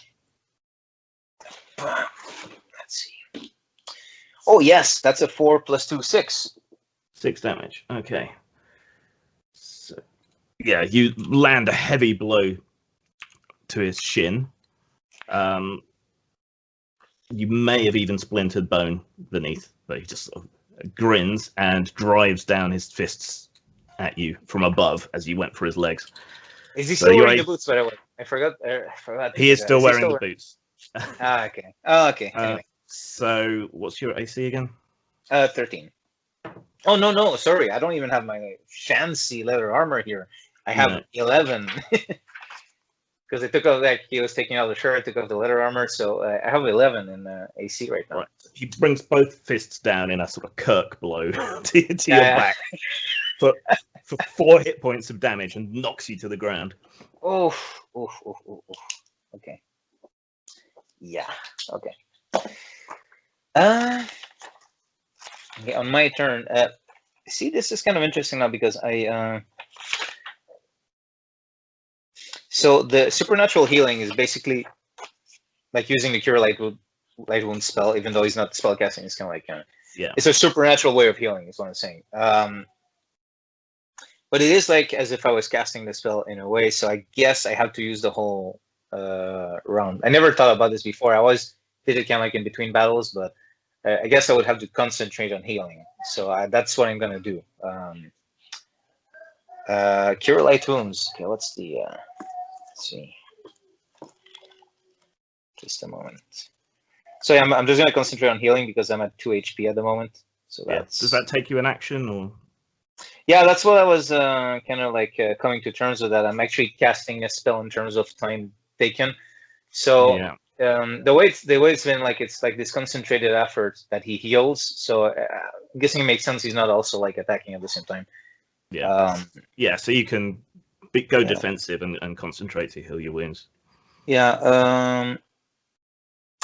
Let's see. Oh, yes, that's a 4 plus 2, 6. 6 damage. Okay. So, yeah, you land a heavy blow to his shin. You may have even splintered bone beneath, but he just sort of grins and drives down his fists at you from above as you went for his legs. Is he still wearing the boots, by the way? I forgot. He is still wearing the boots. Okay. Oh, okay. Anyway. So, what's your AC again? 13. Oh, no. Sorry. I don't even have my fancy leather armor here. I have 11. Because I took off, like, he was taking out the shirt, I took off the leather armor, so I have 11 in AC right now. Right. He brings both fists down in a sort of Kirk blow to your back for 4 hit points of damage and knocks you to the ground. Oh. Okay. Yeah. Okay. Okay, on my turn. See, this is kind of interesting now because so the supernatural healing is basically like using the cure light wound spell, even though he's not spellcasting. It's kind of like it's a supernatural way of healing, is what I'm saying. But it is like as if I was casting the spell in a way. So I guess I have to use the whole round. I never thought about this before. I always did it kind of like in between battles, but I guess I would have to concentrate on healing. So that's what I'm gonna do. Cure light wounds. Okay, what's the? Let's see. Just a moment. So yeah, I'm just gonna concentrate on healing because I'm at 2 HP at the moment. So that's... Does that take you an action or? Yeah, that's what I was kind of like coming to terms with. That I'm actually casting a spell in terms of time taken. So the way it's been like, it's like this concentrated effort that he heals. So I'm guessing it makes sense he's not also like attacking at the same time. Yeah. So you can go defensive and concentrate to heal your wounds. Yeah.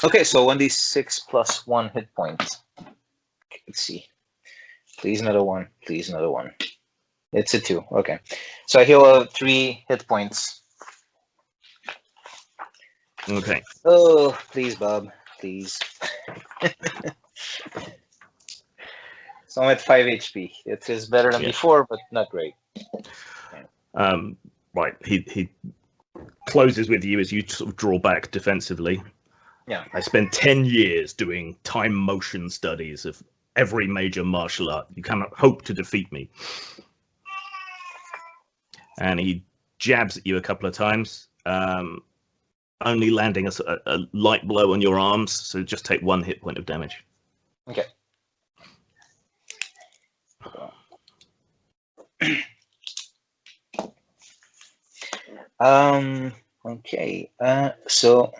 Okay, so 1d6 plus 1 hit point. Let's see. Please another 1. Please another 1. It's a 2. Okay. So I heal 3 hit points. Okay. Oh, please, Bob. Please. So I'm at 5 HP. It is better than before, but not great. Okay. Right. He closes with you as you sort of draw back defensively. Yeah. I spent 10 years doing time motion studies of every major martial art. You cannot hope to defeat me. And he jabs at you a couple of times, only landing a light blow on your arms, so just take 1 hit point of damage. Okay. Okay. So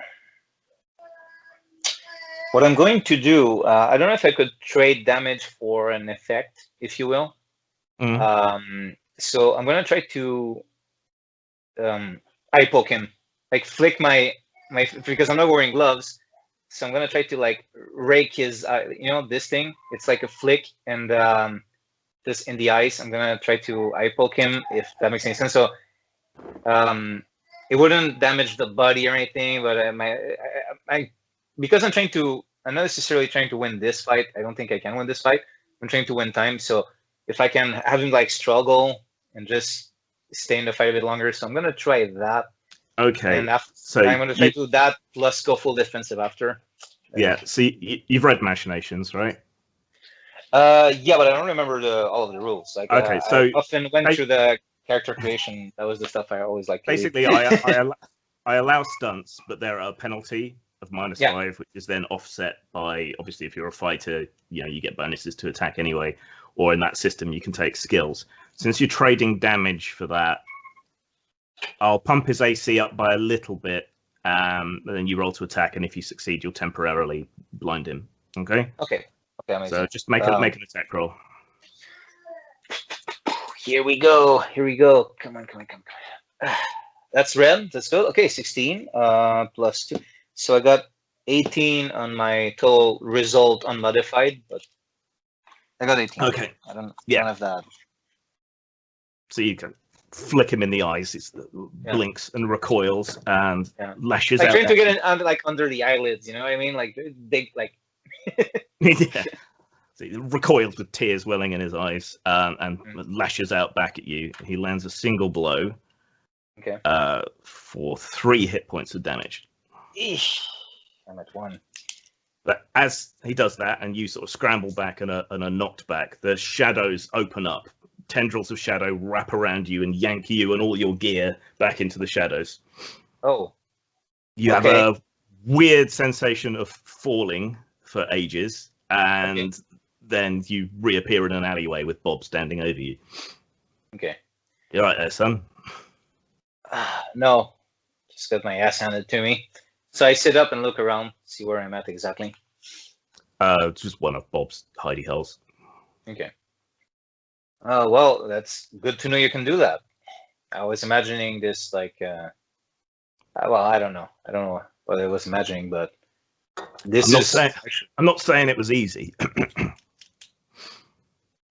what I'm going to do, I don't know if I could trade damage for an effect, if you will. So I'm gonna try to eye poke him, like flick my because I'm not wearing gloves. So I'm gonna try to like rake his, this thing. It's like a flick, and just in the eyes. I'm gonna try to eye poke him, if that makes any sense. So it wouldn't damage the body or anything, but because I'm not necessarily trying to win this fight. I don't think I can win this fight. I'm trying to win time. So if I can have him like struggle and just stay in the fight a bit longer, so I'm gonna try that. Okay. And so I'm gonna try to do that plus go full defensive after. Yeah. So you've read Machinations, right? Yeah, but I don't remember all of the rules. Like, okay, so I often went through the character creation. That was the stuff I always liked. Basically, I allow stunts, but there are a penalty of -5, which is then offset by, obviously, if you're a fighter, you get bonuses to attack anyway. Or in that system, you can take skills. Since you're trading damage for that, I'll pump his AC up by a little bit, and then you roll to attack, and if you succeed, you'll temporarily blind him. Okay? Okay, amazing. So just make an attack roll. Here we go. Come on. That's red. That's good. Okay, 16 plus 2. So I got 18 on my total result unmodified, but I got 18. Okay. I don't Yeah. have that. So you can flick him in the eyes. It blinks and recoils and lashes like out. trying to get it under the eyelids. You know what I mean? Like big, like. Yeah. So he recoils with tears welling in his eyes and lashes out back at you. He lands a single blow. Okay. For 3 hit points of damage. Eesh. I'm at 1. But as he does that, and you sort of scramble back and are knocked back, the shadows open up. Tendrils of shadow wrap around you and yank you and all your gear back into the shadows. Oh. You have a weird sensation of falling for ages, and then you reappear in an alleyway with Bob standing over you. Okay. You're right there, son. No, just got my ass handed to me. So I sit up and look around, see where I'm at exactly. Just one of Bob's hidey holes. Okay. Oh, well, that's good to know you can do that. I was imagining this like, well, I don't know. I don't know what I was imagining, but this I'm not saying it was easy.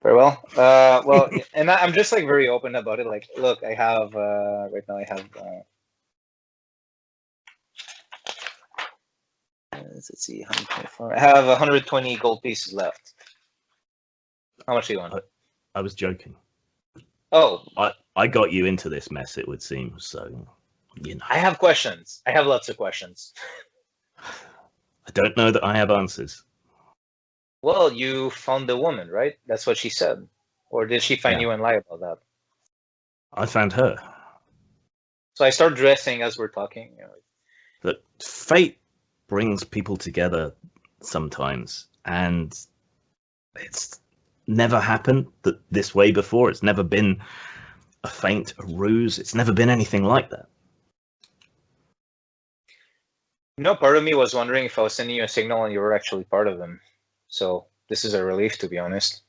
Very well. Well, and I'm just like very open about it. Like, look, I have right now. I have. Let's see, 124. I have 120 gold pieces left. How much do you want? I was joking. Oh, I got you into this mess, it would seem. So, you know. I have questions. I have lots of questions. I don't know that I have answers. Well, you found the woman, right? That's what she said. Or did she find you and lie about that? I found her. So I start dressing as we're talking. You know. That fate brings people together sometimes, and it's never happened this way before. It's never been a feint, a ruse. It's never been anything like that. You know, part of me was wondering if I was sending you a signal and you were actually part of them. So this is a relief, to be honest.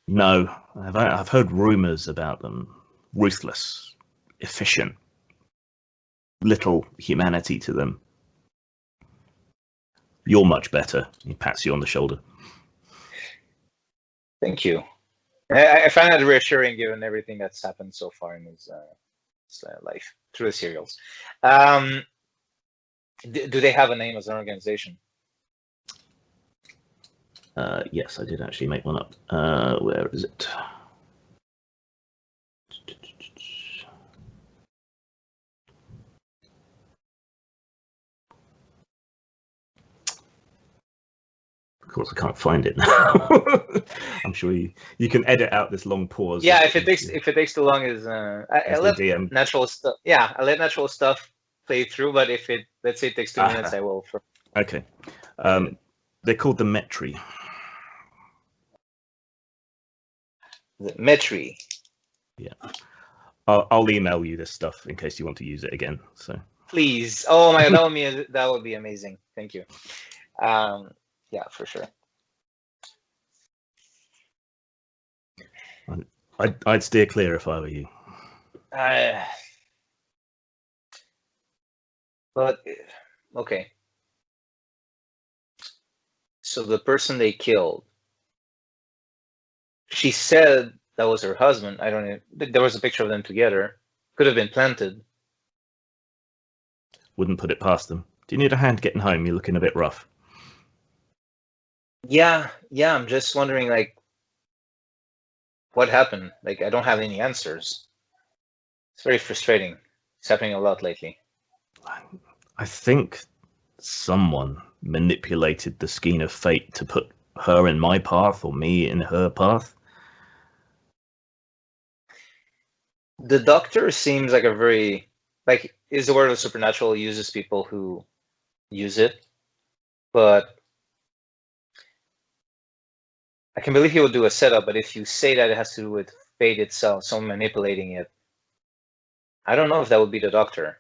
No, I've heard rumors about them. Ruthless, efficient, little humanity to them. You're much better. He pats you on the shoulder. Thank you. I find that reassuring given everything that's happened so far in his life through the serials. Do they have a name as an organization? Yes, I did actually make one up. Where is it? Of course, I can't find it now. I'm sure you can edit out this long pause. Yeah, if it takes too long, I let DM. natural stuff. Yeah, I let natural stuff play through. But if let's say it takes 2 minutes, I will. Okay. They're called the Metri. The Metri. Yeah. I'll email you this stuff in case you want to use it again. So. Please. Oh my God, that would be amazing. Thank you. Yeah, for sure. I'd steer clear if I were you. But okay. So the person they killed, she said that was her husband. I don't know. There was a picture of them together. Could have been planted. Wouldn't put it past them. Do you need a hand getting home? You're looking a bit rough. Yeah. I'm just wondering, like, what happened? Like, I don't have any answers. It's very frustrating. It's happening a lot lately. I think someone manipulated the skein of fate to put her in my path or me in her path. The doctor seems like a very, like, is the word of supernatural, uses people who use it, but I can believe he will do a setup, but if you say that it has to do with fate itself, someone manipulating it, I don't know if that would be the doctor.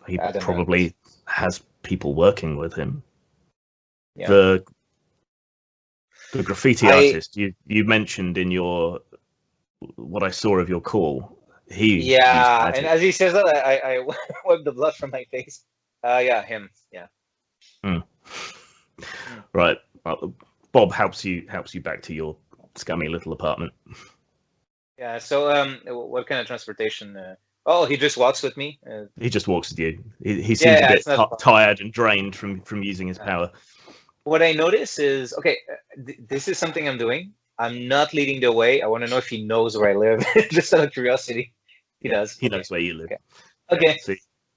He probably has people working with him. Yeah. The graffiti artist you mentioned in your what I saw of your call, He Yeah, used and magic. as he says that, I wipe the blood from my face. Yeah, him. Yeah. Right. Bob helps you back to your scummy little apartment. Yeah. So, what kind of transportation? Oh, he just walks with me. He just walks with you. He seems Yeah, a bit it's not. tired and drained from using his power. What I notice is, okay, this is something I'm doing. I'm not leading the way. I want to know if he knows where I live, just out of curiosity. He does. He Okay. knows where you live. Okay. Okay. So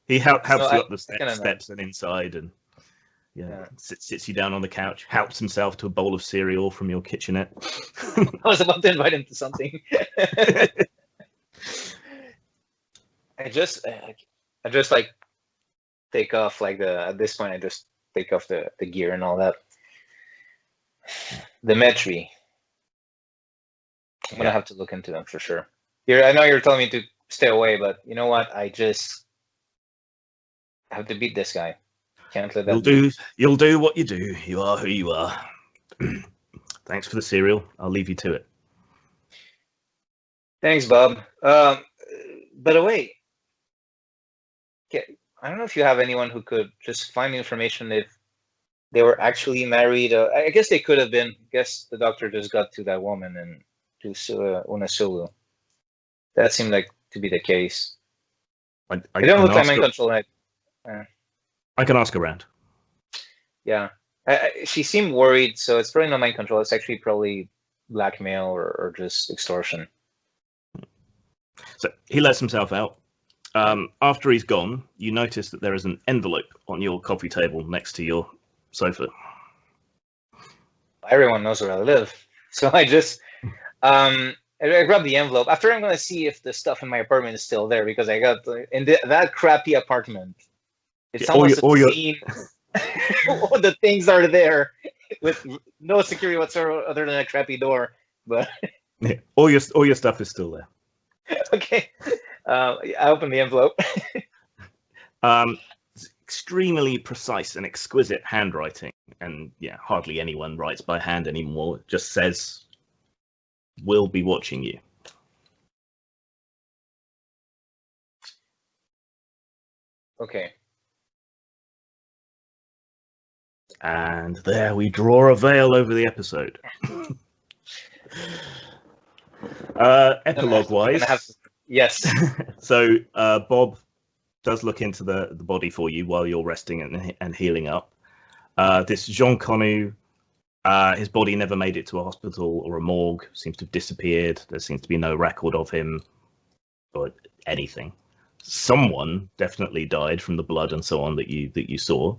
he helps So you up the kinda know. steps and inside, and Yeah. sits you down on the couch, helps himself to a bowl of cereal from your kitchenette. I was about to invite him to something. I just like take off like at this point I just take off the gear and all that. The Metri. I'm gonna have to look into them for sure. I know you're telling me to stay away, but you know what? I just have to beat this guy. Can't let that. You'll do what you do. You are who you are. Thanks for the cereal. I'll leave you to it. Thanks, Bob. By the way, I don't know if you have anyone who could just find information if they were actually married. I guess they could have been. I guess the doctor just got to that woman and to Unasulu. That seemed like to be the case. I don't look like mind control. I can ask around. Yeah, she seemed worried, so it's probably not mind control. It's actually probably blackmail or just extortion. So he lets himself out. After he's gone, you notice that there is an envelope on your coffee table next to your sofa. Everyone knows where I live, so I just I grab the envelope. After I'm gonna see if the stuff in my apartment is still there because I got in that crappy apartment. It's almost obscene. All the things are there with no security whatsoever other than a crappy door. But yeah, all your stuff is still there. Okay. I open the envelope. It's extremely precise and exquisite handwriting, and yeah, hardly anyone writes by hand anymore. It just says, "We'll be watching you." Okay. And there we draw a veil over the episode. Epilogue-wise, yes. So Bob does look into the body for you while you're resting and healing up. This Jean Connu, his body never made it to a hospital or a morgue. Seems to have disappeared. There seems to be no record of him or anything. Someone definitely died from the blood and so on that you saw.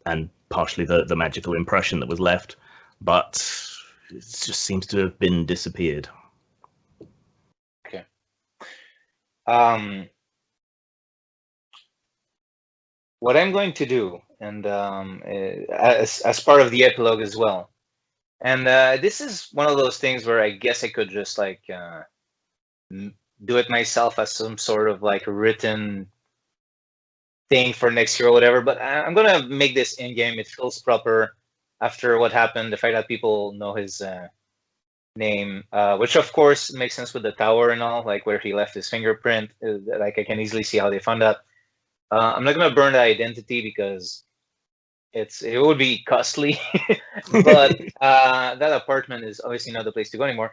And partially the magical impression that was left, but it just seems to have been disappeared. Okay. What I'm going to do, and as part of the epilogue as well, and this is one of those things where I guess I could just like do it myself as some sort of like written thing for next year or whatever, but I'm gonna make this in game. It feels proper after what happened. The fact that people know his name, which of course makes sense with the tower and all, like where he left his fingerprint. Like I can easily see how they found that. I'm not gonna burn the identity because it would be costly, but that apartment is obviously not the place to go anymore.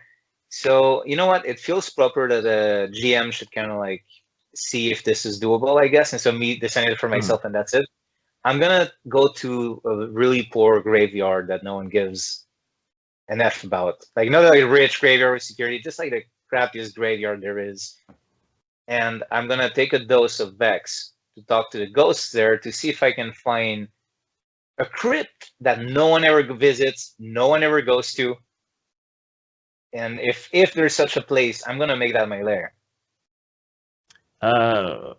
So you know what? It feels proper that a GM should kind of like see if this is doable, I guess. And so me deciding it for myself, and that's it. I'm gonna go to a really poor graveyard that no one gives an F about. Like not like a rich graveyard with security, just like the crappiest graveyard there is. And I'm gonna take a dose of Vex to talk to the ghosts there to see if I can find a crypt that no one ever visits, no one ever goes to. And if there's such a place, I'm gonna make that my lair. I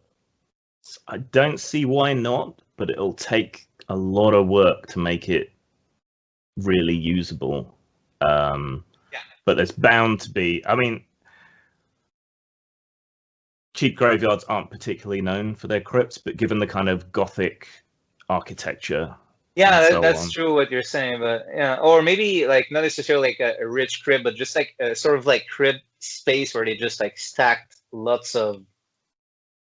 don't see why not, but it'll take a lot of work to make it really usable. But there's bound to be. I mean, cheap graveyards aren't particularly known for their crypts, but given the kind of Gothic architecture. Yeah, that's true what you're saying, but yeah, or maybe like not necessarily like a rich crib, but just like a sort of like crib space where they just like stacked lots of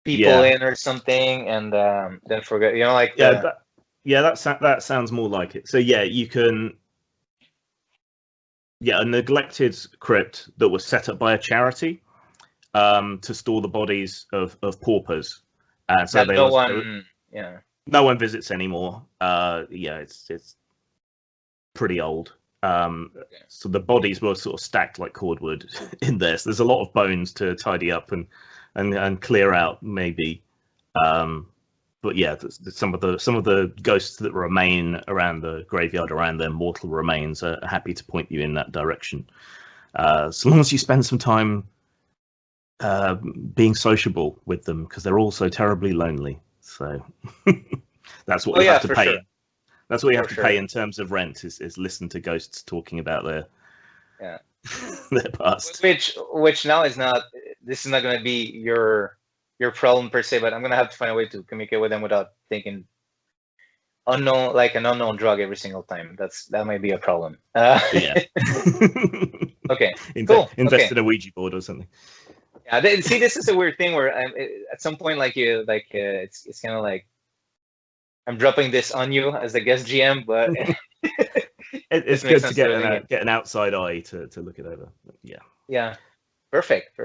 people in or something, and then forget, like that sounds more like it. So yeah, you can. Yeah, a neglected crypt that was set up by a charity to store the bodies of paupers, and so that no one visits anymore. It's pretty old. So the bodies were sort of stacked like cordwood in there. So there's a lot of bones to tidy up and clear out, maybe. But yeah, some of the ghosts that remain around the graveyard, around their mortal remains, are happy to point you in that direction. So long as you spend some time being sociable with them, because they're all so terribly lonely. So that's what you have to pay. Sure. That's what you have to pay in terms of rent, is listen to ghosts talking about their their past. Which now is not. This is not going to be your problem per se, but I'm gonna have to find a way to communicate with them without taking an unknown drug every single time. That might be a problem. Yeah. Okay. Cool. Invest in a Ouija board or something. Yeah. See, this is a weird thing where at some point, it's kind of like I'm dropping this on you as the guest GM, but it's good to get an outside eye to look it over. Yeah. Yeah. Perfect.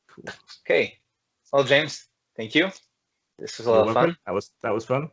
Cool. Okay. Well, James, thank you. This was a lot of fun. That was fun.